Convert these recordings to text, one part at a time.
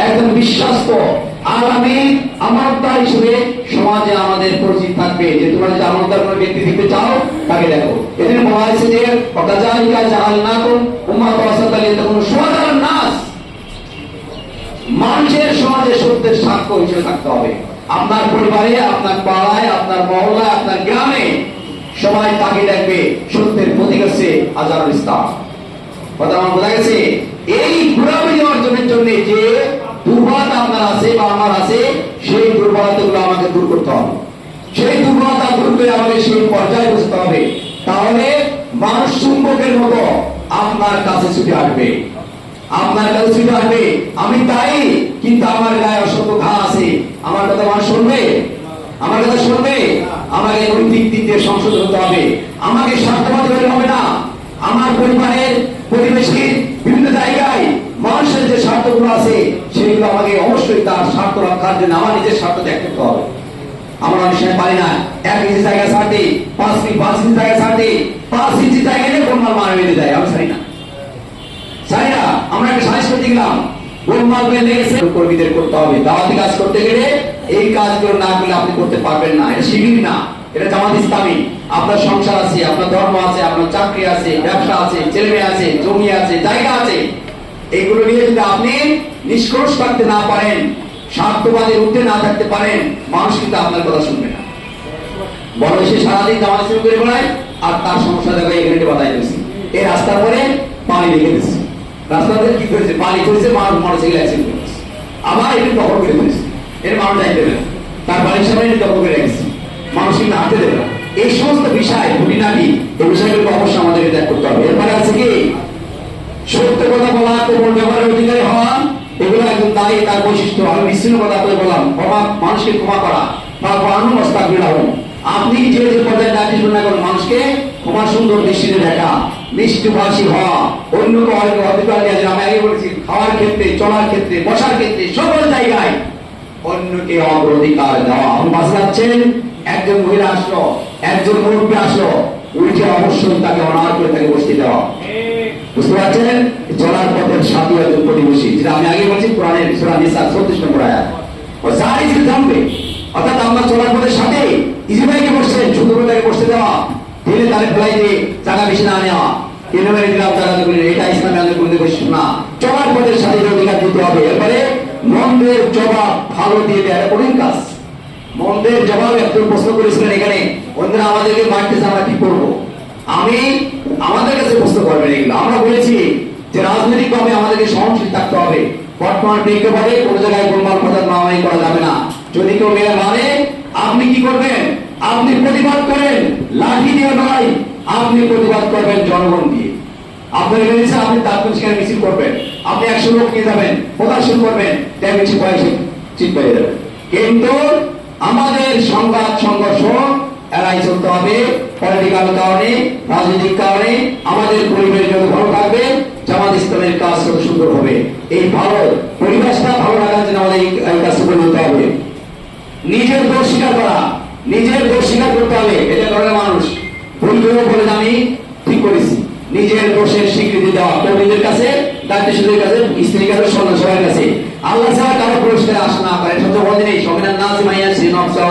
একজন বিশ্বস্ত আগামী আমানতদার হিসেবে সমাজে আমাদের পরিচিত থাকবে যে তোমরা যদি আমানতদার কোনো ব্যক্তি দেখতে চাও তাকে দেখো। এখানে বলা হয়েছে যে ওয়াকাযালিকা জাআলনাকুম উম্মাতান ওয়াসাতান লিতাকুনু শুহাদা আলান নাস। মানুষের সমাজে সত্যের সাক্ষ্য হিসেবে থাকতে হবে। আপনার পরিবারে, আপনার পাড়ায়, আপনার মহল্লায়, আপনার গ্রামে সবাই তাকে দেখবে সত্যের প্রতীক হচ্ছে আজহারুল ইসলাম। কথা আমার বোঝা গেছে? এই ঘোরাঘুরি অর্জনের জন্য যে দুর্বলতা আপনার আছে বা আমার আছে, সেই দুর্বলতাগুলো আমাকে দূর করতে হবে। সেই দুর্বলতা দূর করে আমাকে সেই পর্যায়ে বুঝতে হবে। তাহলে মানুষ চুম্বকের মতো আপনার কাছে ছুটে আসবে, আপনার কাছে ছুটে আসবে। আমি তাই, কিন্তু আমার গায়ে অসংখ্য ঘা আছে, আমার কথা মানুষ শুনবে? আমার কথা শুনবে? আমাকে নৈতিক দিক দিয়ে সংশোধন হতে হবে। আমাকে স্বার্থবাদী হলে হবে না। আমার পরিবারের, পরিবেশের বিভিন্ন জায়গায় মানুষের যে স্বার্থগুলো আছে সেগুলো আমাকে অবশ্যই তার স্বার্থ রক্ষার জন্য আমার নিজের স্বার্থ ত্যাগ করতে হবে। আমরা অনেক সময় পারি না 1 ইঞ্চি জায়গা ছাড়তে 5 ইঞ্চি জায়গা ছাড়তে 5 ইঞ্চি জায়গা নিয়ে গোলমাল মারা বেঁধে যায়। আমি ছাড়ি না, ছাড়ি না। আমরা একটা সালিশ করতে গেলাম, গোলমাল বেঁধে গেছে। কর্মীদের করতে হবে। দাওয়াতি কাজ করতে গেলে এই কাজগুলো না করলে আপনি করতে পারবেন না। এটা শিবির না, এটা জামাত ইসলামী। আপনার সংসার আছে, আপনার ধর্ম আছে, আপনার চাকরি আছে, ব্যবসা আছে, ছেলেমেয়ে আছে, জমি আছে, জায়গা আছে, এইগুলো নিয়ে যদি আপনি নিষ্কর্ষ থাকতে না পারেন, স্বার্থবাদের ঊর্ধ্বে না থাকতে পারেন, মানুষ কিন্তু আপনার কথা শুনবে না। বড় সে সারাদিন জামাত শুরু করে বেড়ায় আর তার সমস্যা দেখো এখানে বাধাই দিয়েছে। এই রাস্তার পরে পানি লেগে দিচ্ছে, রাস্তাতে কি করেছে? পানি করেছে, মোটরসাইকেল অ্যাক্সিডেন্ট করেছে, আবার এটি দখল করে ফেলেছে। এর মানুষ যাইতে দেবে না, তার বাড়ির সামনে দখল করে রেখেছে, মানুষ কিন্তু হাঁটতে দেবে না। এই সমস্ত বিষয় খুঁটিনাটি, এই বিষয়গুলো অবশ্যই আমাদেরকে ত্যাগ করতে হবে। এরপরে আছে কি? সত্য কথা বলা, কোমল ব্যবহারের অধিকারী হওয়া, এগুলো একজন দায়ী, তার বৈশিষ্ট্য। আমি বিচ্ছিন্ন কথা বলে বললাম, ক্ষমা, মানুষকে ক্ষমা করা, তারপর আনুমস্তাকবির হন। আপনি যে যে পর্যায়ে দায়িত্ব শুরু না করেন, মানুষকে ক্ষমা সুন্দর দৃষ্টিতে দেখা, মিষ্টভাষী হওয়া, অন্যকে অধিকার দেওয়া। আমি আগে বলেছি, খাওয়ার ক্ষেত্রে, চলার ক্ষেত্রে, বসার ক্ষেত্রে, সকল জায়গায় অন্যকে অগ্রাধিকার দেওয়া। আপনি বাসে যাচ্ছেন, একজন মহিলা আসলো, একজন মুরব্বী আসলো, উঠে অবশ্যই তাকে অনার করে তাকে বসতে দেওয়া। বুঝতে পারছেন? চলার পথের সাথী একজন প্রতিবেশী, যেটা আমি আগে বলছি কোরআনের সূরা নিসা 34 নম্বর আয়াত। ও যাই যে জানবে, অর্থাৎ আমরা চলার পথের সাথে ইজিবাইকে বসছেন, ছোট তাকে বসতে দেওয়া, দিলে তারে ফেলাই দিয়ে জায়গা বেশি না নেওয়া, এভাবে দিলাম জায়গা করে, এটা ইসলামে আমাদের কোনো বৈশিষ্ট্য না। চলার পথের সাথে অধিকার দিতে হবে। এরপরে মন্দের জবাব ভালো দিয়ে দেয়, এটা কঠিন কাজ। মন্দের জবাব একজন প্রশ্ন করেছিলেন এখানে, অন্যরা আমাদেরকে মারতেছে, আমরা কি করবো? আমি আমাদের কাছে প্রশ্ন করবেন এগুলো। আমরা বলেছি যে রাজনৈতিকভাবে আমাদেরকে সহনশীল থাকতে হবে। বর্তমান প্রেক্ষাপটে কোনো জায়গায় গোলমাল প্রচার মারামারি করা যাবে না। যদি কেউ মেয়ে মানে, আপনি কি করবেন? আপনি প্রতিবাদ করেন, লাঠি দিয়ে নয়, আপনি প্রতিবাদ করবেন জনগণ দিয়ে। আপনার বলেছে আপনি তাৎক্ষণিক সেখানে মিছিল করবেন, আপনি 100 লোক নিয়ে যাবেন, প্রদর্শন করবেন, তাই মিছিল পয়সা ঠিক পেয়ে যাবেন। কিন্তু আমাদের সংঘাত সংঘর্ষ এড়াই চলতে হবে। পলিটিক্যাল কারণে, রাজনৈতিক কারণে আমাদের পরিবেশ যত ভালো থাকবে, জামাত ইসলামের কাজ তত সুন্দর হবে। এই ভালো পরিবেশটা ভালো রাখার জন্য আমাদের এই কাজটা করে নিতে হবে। নিজের দোষ স্বীকার করা, নিজের দোষ স্বীকার করতে হবে। এটা কারণে মানুষ ভুল করে বলে আমি ঠিক করেছি। নিজের দোষের স্বীকৃতি দেওয়া, কর্মীদের কাছে, দায়িত্বশীলদের কাছে, স্ত্রীর কাছে, সবার কাছে। আল্লাহ ছাড়া কারো পুরস্কারে আশা না করে। সত্য বলতে নেই, সমিনান নাজি মাইয়া সিনফসাহ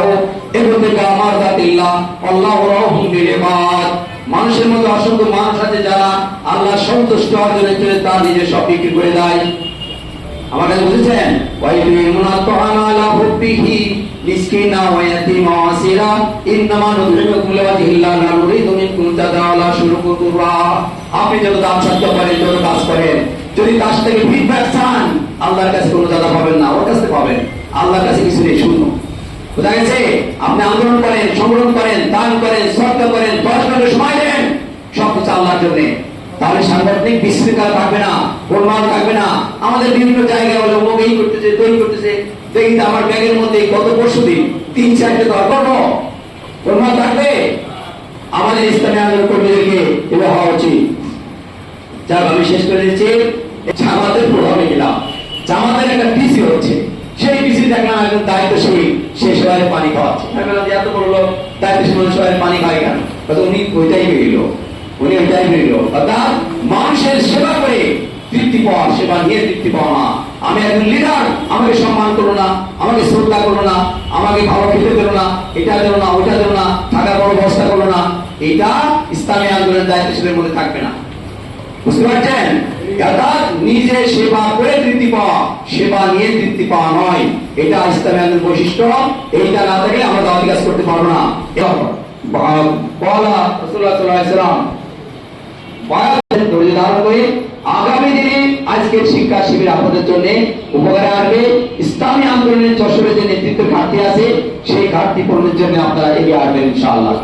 এগুলো থেকে আমার দাতিল্লাহ আল্লাহু রাহুম বিল ইবাদ। মানুষের মধ্যে অসংখ্য মানুষ আছে যারা আল্লাহ সন্তুষ্ট অর্জনের জন্য তার নিজের সব বিক্রি করে দেয়। আমার কাছে বুঝেছেন? ওয়াইতুমুনা তাআমা আলা হুব্বিহি মিসকিনা ওয়া ইয়াতীমা ওয়া আসীরা ইন্নামা নুতঈমুকুম লিওয়াজহিল্লাহ লা নুরিদু মিনকুম জাযাআন ওয়া শুকুরা। আপনি যত দান সত্য করেন, যত কাজ করেন, যদি কাজ থেকে ফিডব্যাক চান, আল্লাহর কাছে কোনো জাযা পাবেন না, ওর কাছে পাবেন। আল্লাহর কাছে কিছু নেই, শূন্য। বুঝা গেছে? আপনি আন্দোলন করেন, সংগ্রাম করেন, দান করেন, সদকা করেন, 10 মিনিট সময় দেন, সবকিছু আল্লাহর জন্য। তাহলে সাংগঠনিক বিশৃঙ্খলা থাকবে না, গোলমাল থাকবে না। আমাদের বিভিন্ন জায়গায় হলো এই করতেছে, তৈরি করতেছে, দেখি আমার ব্যাগের মধ্যে গত পরশু দিন 3-4টে দরকার গোলমাল থাকবে। আমাদের ইসলামী আন্দোলন কর্মীদেরকে এটা হওয়া উচিত। যাক, আমি শেষ করে দিচ্ছি। জামাতের প্রভাবে গেলাম, জামাতের একটা পিসি হচ্ছে, সেই পিসি দেখলাম একজন দায়িত্বশীল, সে সবাই পানি খাওয়াচ্ছে। এত বললো দায়িত্বশীল সবাই পানি খায় কেন? উনি ওইটাই বেরিল, উনি ওইটাই বেরিল। অর্থাৎ মানুষের সেবা করে তৃপ্তি পাওয়া, সেবা নিয়ে তৃপ্তি পাওয়া না। আমি একজন লিডার, আমাকে সম্মান করো না, আমাকে শ্রদ্ধা করো না, আমাকে ভালো খেতে দিল না, এটা দিল না, ওটা দিল না, থাকার বড় ব্যবস্থা করলো না, এটা ইসলামী আন্দোলনের দায়িত্বশীলের মধ্যে থাকবে না। বুঝতে পারছেন? অর্থাৎ নিজে সেবা করে তৃপ্তি পাওয়া, সেবা নিয়ে তৃপ্তি পাওয়া নয়, এটা ইসলামী আন্দোলনের বৈশিষ্ট্য। এইটা না থাকলে আমরা দাওয়াতি কাজ করতে পারবো না। বলা রাসূলুল্লাহ সাল্লাল্লাহু আলাইহি ওয়াসাল্লাম ধৈর্য ধারণ করে আগামী দিনে আজকের শিক্ষা শিবির আপনাদের জন্য উপকারে আসবে। ইসলামী আন্দোলনের যশোরে যে নেতৃত্বের ঘাটতি আছে, সেই ঘাটতি পূরণের জন্য আপনারা এগিয়ে আসবেন ইনশাআল্লাহ।